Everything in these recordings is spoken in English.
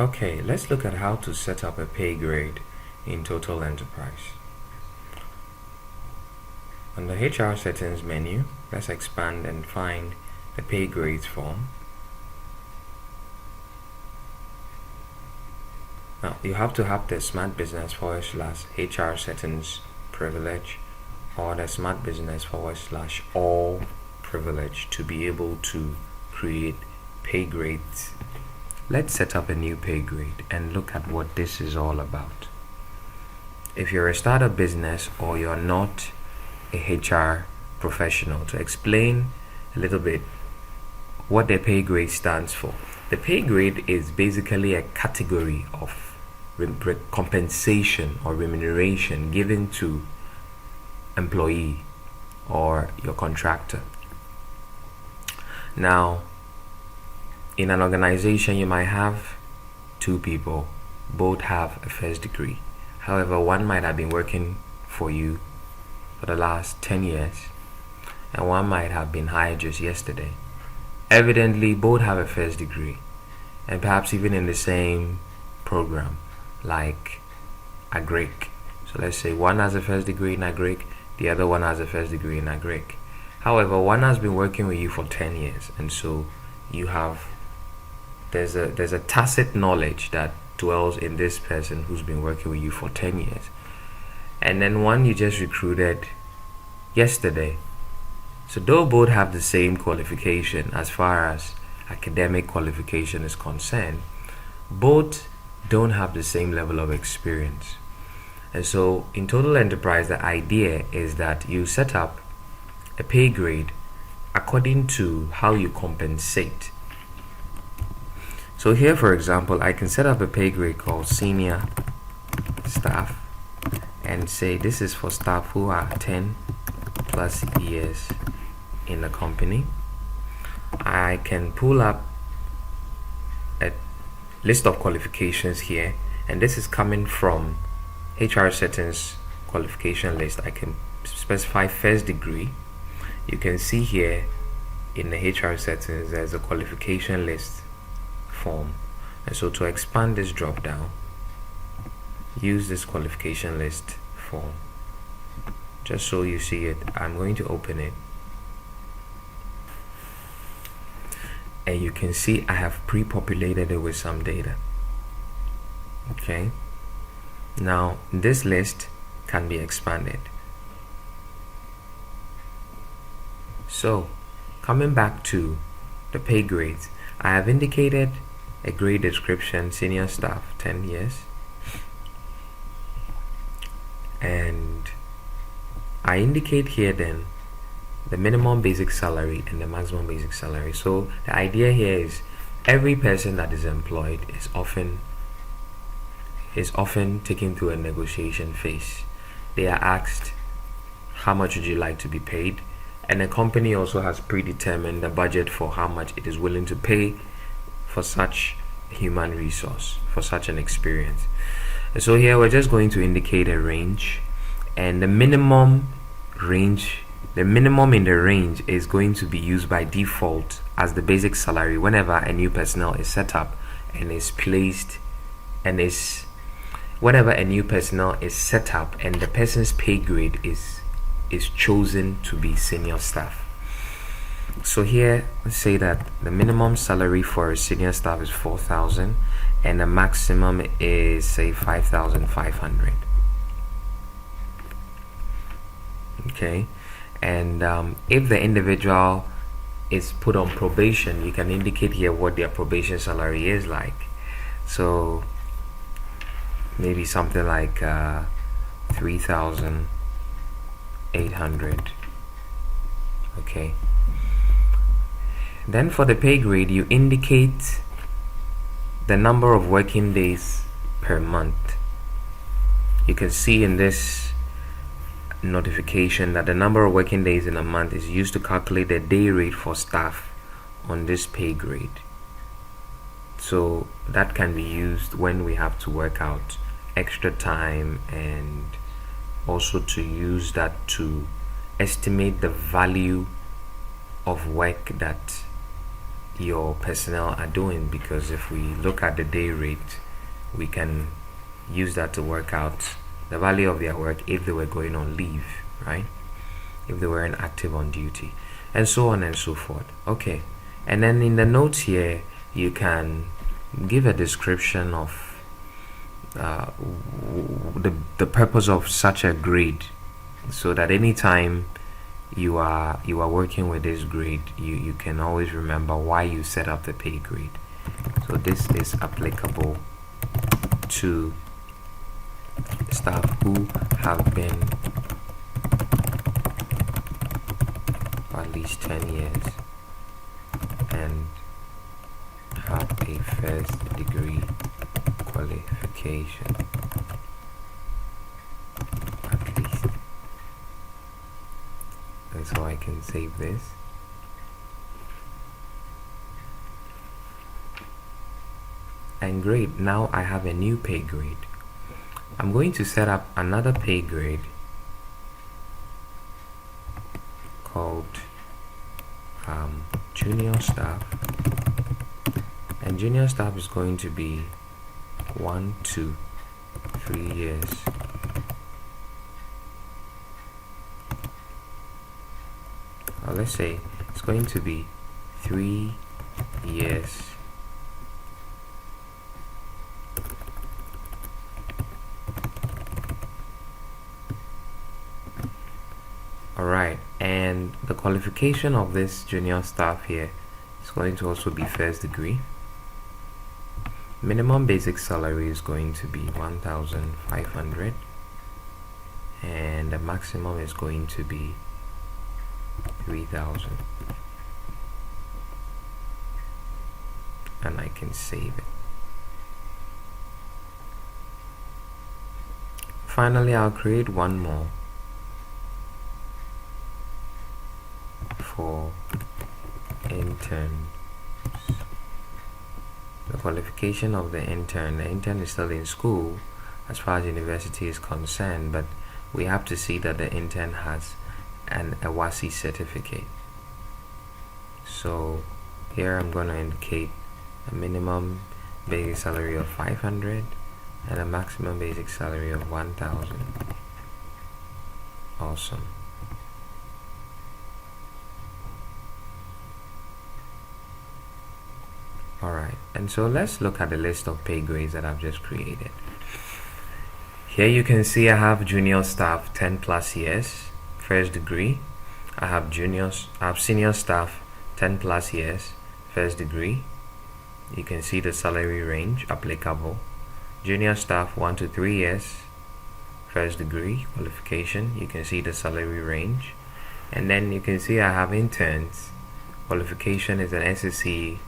Okay, let's look at how to set up a pay grade in TotalEnterprise. On the HR settings menu, let's expand and find the pay grades form. Now, you have to have the Smart Business /HR settings privilege or the Smart Business /all privilege to be able to create pay grades. Let's set up a new pay grade and look at what this is all about. If you're a startup business or you're not a HR professional, to explain a little bit what the pay grade stands for. The pay grade is basically a category of compensation or remuneration given to employee or your contractor. Now, in an organization, you might have two people, both have a first degree. However, one might have been working for you for the last 10 years, and one might have been hired just yesterday. Evidently, both have a first degree, and perhaps even in the same program, like agric. So let's say one has a first degree in agric, the other one has a first degree in agric. However, one has been working with you for 10 years, and so you have there's a tacit knowledge that dwells in this person who's been working with you for 10 years. And then one you just recruited yesterday. So though both have the same qualification as far as academic qualification is concerned, both don't have the same level of experience. And so in TotalEnterprise, the idea is that you set up a pay grade according to how you compensate. So here, for example, I can set up a pay grade called senior staff and say this is for staff who are 10 plus years in the company. I can pull up a list of qualifications here, and this is coming from HR settings qualification list. I can specify first degree. You can see here in the HR settings there's a qualification list form, and so to expand this drop down, use this qualification list form. Just so you see it, I'm going to open it, and you can see I have pre-populated it with some data. Okay, now this list can be expanded. So coming back to the pay grades, I have indicated a grade description, senior staff 10 years, and I indicate here then the minimum basic salary and the maximum basic salary. So the idea here is every person that is employed is often taken through a negotiation phase. They are asked, how much would you like to be paid? And the company also has predetermined the budget for how much it is willing to pay for such human resource, for such an experience. And so here we're just going to indicate a range, and the minimum in the range is going to be used by default as the basic salary whenever a new personnel is set up and is placed, and is whenever a new personnel is set up and the person's pay grade is chosen to be senior staff. So here, let's say that the minimum salary for a senior staff is 4,000 and the maximum is, say, 5,500. Okay, and if the individual is put on probation, you can indicate here what their probation salary is like. So maybe something like 3,800. Okay. Then for the pay grade, you indicate the number of working days per month. You can see in this notification that the number of working days in a month is used to calculate the day rate for staff on this pay grade. So that can be used when we have to work out extra time, and also to use that to estimate the value of work that your personnel are doing, because if we look at the day rate, we can use that to work out the value of their work if they were going on leave, right? If they weren't active on duty, and so on and so forth. Okay, and then in the notes here, you can give a description of the purpose of such a grade, so that anytime you are working with this grade, you can always remember why you set up the pay grade. So this is applicable to staff who have been for at least 10 years and have a first degree qualification, at least. And so I can save this. And great, now I have a new pay grade. I'm going to set up another pay grade called junior staff, and junior staff is going to be 1 to 3 years. Or let's say it's going to be 3 years Alright, and the qualification of this junior staff here is going to also be first degree. Minimum basic salary is going to be 1,500, and the maximum is going to be 3,000. And I can save it. Finally, I'll create one more for interns. The qualification of the intern is still in school as far as university is concerned, but we have to see that the intern has a WASI certificate. So here I'm going to indicate a minimum basic salary of 500 and a maximum basic salary of 1,000. Awesome. Alright, and so let's look at the list of pay grades that I've just created. Here you can see I have junior staff 10 plus years, first degree. I have senior staff 10 plus years, first degree. You can see the salary range applicable. Junior staff 1 to 3 years, first degree qualification. You can see the salary range. And then you can see I have interns. Qualification is an SSC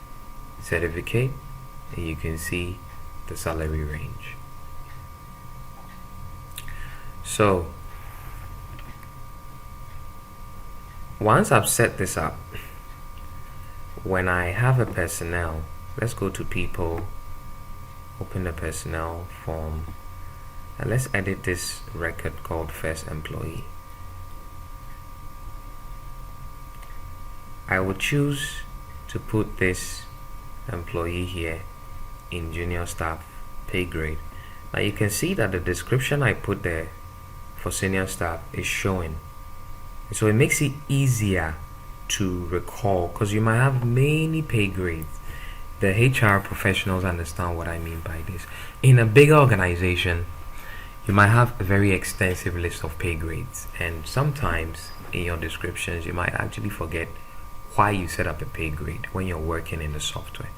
certificate, and you can see the salary range. So once I've set this up, when I have a personnel, let's go to people, open the personnel form, and let's edit this record called first employee. I will choose to put this employee here in junior staff pay grade. Now you can see that the description I put there for senior staff is showing, so it makes it easier to recall, because you might have many pay grades. The HR professionals understand what I mean by this. In a bigger organization, you might have a very extensive list of pay grades, and sometimes in your descriptions you might actually forget why you set up a pay grade when you're working in the software.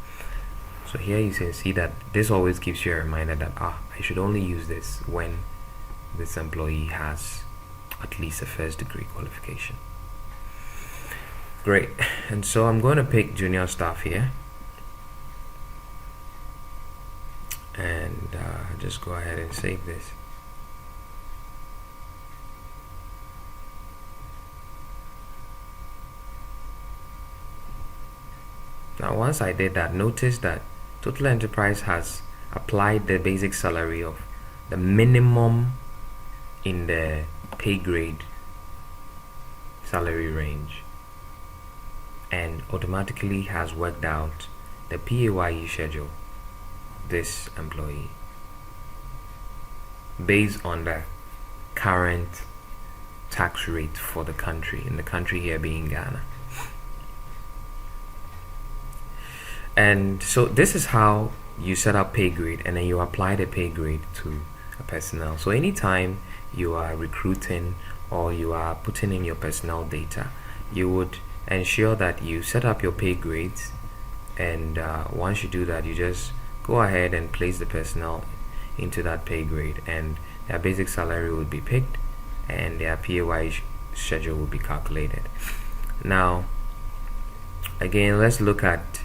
So here you can see that this always gives you a reminder that I should only use this when this employee has at least a first degree qualification. Great, and so I'm going to pick junior staff here, and just go ahead and save this. Now once I did that, notice that TotalEnterprise has applied the basic salary of the minimum in the pay grade salary range, and automatically has worked out the PAYE schedule this employee based on the current tax rate for the country, in the country here being Ghana. And so this is how you set up pay grade, and then you apply the pay grade to a personnel. So anytime you are recruiting or you are putting in your personnel data, you would ensure that you set up your pay grades, and once you do that, you just go ahead and place the personnel into that pay grade, and their basic salary would be picked and their PAYE schedule will be calculated. Now again, let's look at